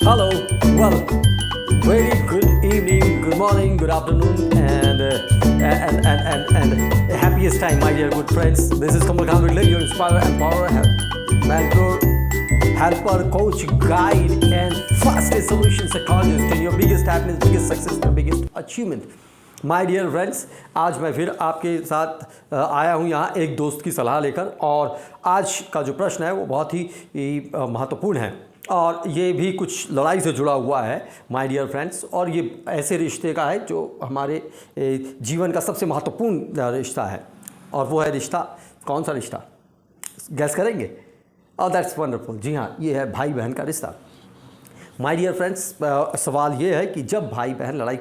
Hello, well, very good evening, good morning, good afternoon, and happiest time, my dear good friends. This is Kamal Khan Ridley, your inspirer, empower, mentor, helper, coach, guide, and fastest solution psychologist in your biggest happiness, biggest success, and biggest achievement. My dear friends, आज मैं फिर आपके साथ आया हूँ यहाँ एक दोस्त की सलाह लेकर। और आज का जो प्रश्न है वो बहुत ही महत्वपूर्ण है और ये भी कुछ लड़ाई से जुड़ा हुआ है माय डियर फ्रेंड्स। और ये ऐसे रिश्ते का है जो हमारे जीवन का सबसे महत्वपूर्ण रिश्ता है, और वो है रिश्ता, कौन सा रिश्ता गैस करेंगे? और दैट्स वंडरफुल। जी हाँ, ये है भाई बहन का रिश्ता। माय डियर फ्रेंड्स, सवाल ये है कि जब भाई बहन लड़ाई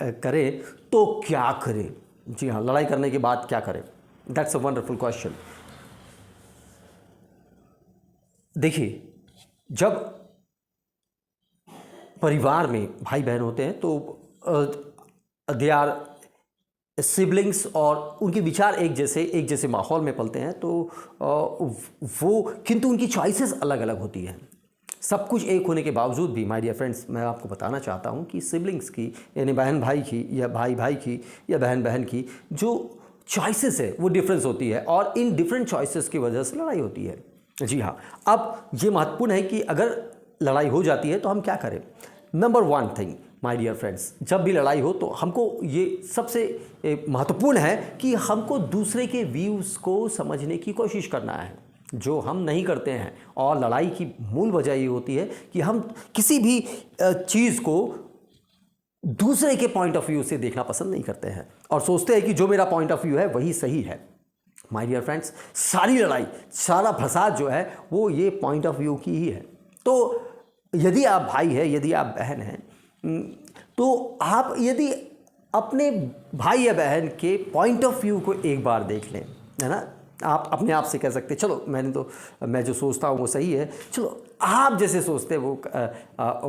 करें तो क्या करें? जी हाँ, लड़ाई करने के बाद क्या करें? That's a wonderful question. देखिए, जब परिवार में भाई बहन होते हैं तो दे आर सिबलिंग्स और उनके विचार एक जैसे माहौल में पलते हैं, तो वो किंतु उनकी चॉइसेस अलग अलग होती हैं। सब कुछ एक होने के बावजूद भी माय डियर फ्रेंड्स, मैं आपको बताना चाहता हूँ कि सिबलिंग्स की, यानी बहन भाई की या भाई भाई की या बहन बहन की जो चॉइसेस है वो डिफरेंस होती है, और इन डिफरेंट चॉइसेस की वजह से लड़ाई होती है। जी हाँ, अब ये महत्वपूर्ण है कि अगर लड़ाई हो जाती है तो हम क्या करें। Number one thing my dear friends, जब भी लड़ाई हो तो हमको ये सबसे महत्वपूर्ण है कि हमको दूसरे के व्यूज़ को समझने की कोशिश करना है, जो हम नहीं करते हैं। और लड़ाई की मूल वजह ये होती है कि हम किसी भी चीज़ को दूसरे के पॉइंट ऑफ व्यू से देखना पसंद नहीं करते हैं और सोचते हैं कि जो मेरा पॉइंट ऑफ व्यू है वही सही है। माय डियर फ्रेंड्स, सारी लड़ाई, सारा फसाद जो है वो ये पॉइंट ऑफ व्यू की ही है। तो यदि आप भाई हैं, यदि आप बहन हैं, तो आप यदि अपने भाई या बहन के पॉइंट ऑफ व्यू को एक बार देख लें, है ना, आप अपने आप से कह सकते हैं चलो मैं जो सोचता हूँ वो सही है, चलो आप जैसे सोचते हैं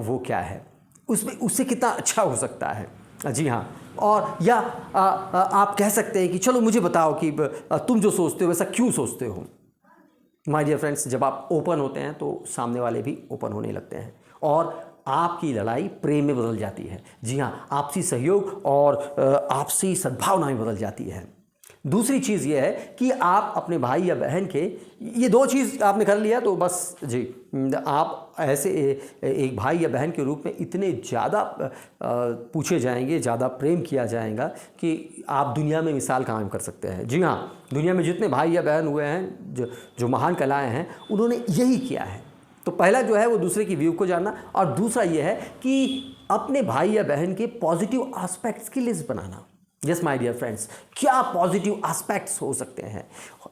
वो क्या है, उससे कितना अच्छा हो सकता है। जी हाँ, और या आप कह सकते हैं कि चलो मुझे बताओ कि तुम जो सोचते हो वैसा क्यों सोचते हो। माय डियर फ्रेंड्स, जब आप ओपन होते हैं तो सामने वाले भी ओपन होने लगते हैं और आपकी लड़ाई प्रेम में बदल जाती है। जी हाँ, आपसी सहयोग और आपसी सद्भावना में बदल जाती है। दूसरी चीज़ ये है कि आप अपने भाई या बहन के, ये दो चीज़ आपने कर लिया तो बस जी, आप ऐसे एक भाई या बहन के रूप में इतने ज़्यादा पूछे जाएंगे, ज़्यादा प्रेम किया जाएगा कि आप दुनिया में मिसाल कायम कर सकते हैं। जी हाँ, दुनिया में जितने भाई या बहन हुए हैं जो महान कलाएँ हैं, उन्होंने यही किया है। तो पहला जो है वो दूसरे की व्यू को जानना, और दूसरा ये है कि अपने भाई या बहन के पॉजिटिव एस्पेक्ट्स की लिस्ट बनाना। यस माय डियर फ्रेंड्स, क्या पॉजिटिव एस्पेक्ट्स हो सकते हैं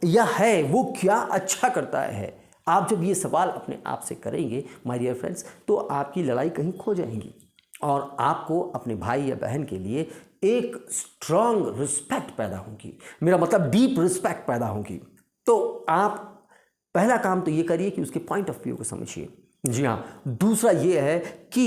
या है, वो क्या अच्छा करता है। आप जब ये सवाल अपने आप से करेंगे माय डियर फ्रेंड्स, तो आपकी लड़ाई कहीं खो जाएंगी और आपको अपने भाई या बहन के लिए एक स्ट्रांग रिस्पेक्ट पैदा होगी। मेरा मतलब डीप रिस्पेक्ट पैदा होगी। तो आप पहला काम तो ये करिए कि उसके पॉइंट ऑफ व्यू को समझिए। जी हाँ, दूसरा ये है कि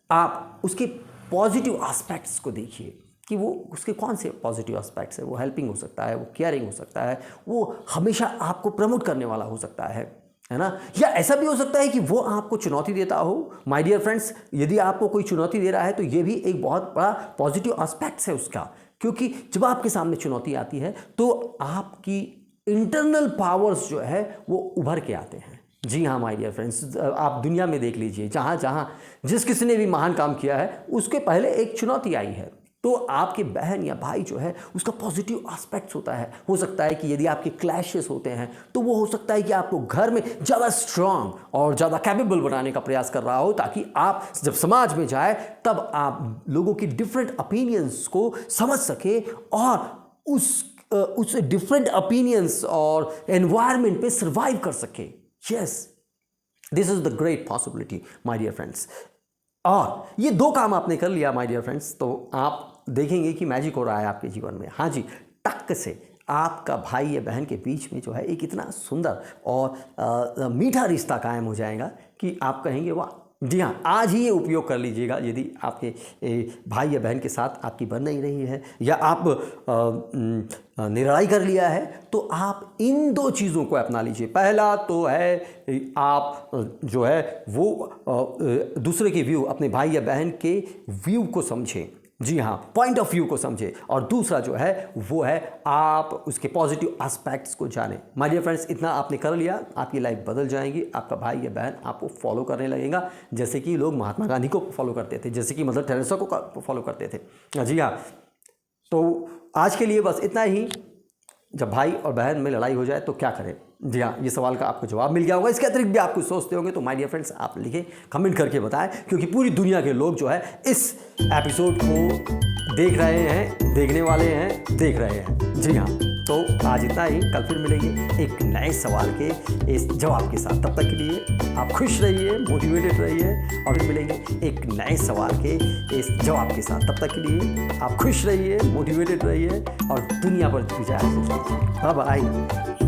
आप उसके पॉजिटिव एस्पेक्ट्स को देखिए कि वो उसके कौन से पॉजिटिव एस्पेक्ट्स है। वो हेल्पिंग हो सकता है, वो केयरिंग हो सकता है, वो हमेशा आपको प्रमोट करने वाला हो सकता है ना। या ऐसा भी हो सकता है कि वो आपको चुनौती देता हो। माय डियर फ्रेंड्स, यदि आपको कोई चुनौती दे रहा है तो ये भी एक बहुत बड़ा पॉजिटिव एस्पेक्ट्स है उसका, क्योंकि जब आपके सामने चुनौती आती है तो आपकी इंटरनल पावर्स जो है वो उभर के आते हैं। जी हाँ माय डियर फ्रेंड्स, आप दुनिया में देख लीजिए, जहाँ जहाँ जिस किसी ने भी महान काम किया है उसके पहले एक चुनौती आई है। तो आपके बहन या भाई जो है उसका पॉजिटिव एस्पेक्ट्स होता है। हो सकता है कि यदि आपके क्लैशेस होते हैं तो वो हो सकता है कि आपको घर में ज़्यादा स्ट्रांग और ज़्यादा कैपेबल बनाने का प्रयास कर रहा हो, ताकि आप जब समाज में जाए तब आप लोगों की डिफरेंट ओपिनियंस को समझ सके और उस डिफरेंट ओपिनियंस और एनवायरनमेंट पे सर्वाइव कर सके। Yes, this is the great possibility my dear friends. और ये दो काम आपने कर लिया माय डियर फ्रेंड्स, तो आप देखेंगे कि मैजिक हो रहा है आपके जीवन में। हाँ जी, टक से आपका भाई या बहन के बीच में जो है एक इतना सुंदर और मीठा रिश्ता कायम हो जाएगा कि आप कहेंगे वाह, जी हाँ, आज ही ये उपयोग कर लीजिएगा यदि आपके भाई या बहन के साथ आपकी बन नहीं रही है, या आप निर्णय कर लिया है, तो आप इन 2 चीज़ों को अपना लीजिए। पहला तो है आप जो है वो दूसरे के व्यू, अपने भाई या बहन के व्यू को समझें। जी हाँ, पॉइंट ऑफ व्यू को समझें। और दूसरा जो है वो है आप उसके पॉजिटिव एस्पेक्ट्स को जानें। माय डियर फ्रेंड्स, इतना आपने कर लिया, आपकी लाइफ बदल जाएगी। आपका भाई या बहन आपको फॉलो करने लगेगा, जैसे कि लोग महात्मा गांधी को फॉलो करते थे, जैसे कि मदर टेरेसा को फॉलो करते थे। जी हाँ, तो आज के लिए बस इतना ही। जब भाई और बहन में लड़ाई हो जाए तो क्या करें? जी हाँ, ये सवाल का आपको जवाब मिल गया होगा। इसके अतिरिक्त भी आप कुछ सोचते होंगे तो माय डियर फ्रेंड्स आप लिखें, कमेंट करके बताएं, क्योंकि पूरी दुनिया के लोग जो है इस एपिसोड को देख रहे हैं, देखने वाले हैं, देख रहे हैं। जी हाँ, तो आज इतना ही। कल फिर मिलेंगे एक नए सवाल के इस जवाब के साथ। तब तक के लिए आप खुश रहिए, मोटिवेटेड रहिए, और फिर मिलेंगे एक नए सवाल के इस जवाब के साथ। तब तक के लिए आप खुश रहिए, मोटिवेटेड रहिए, और दुनिया पर विजय हासिल कीजिए। Bye bye.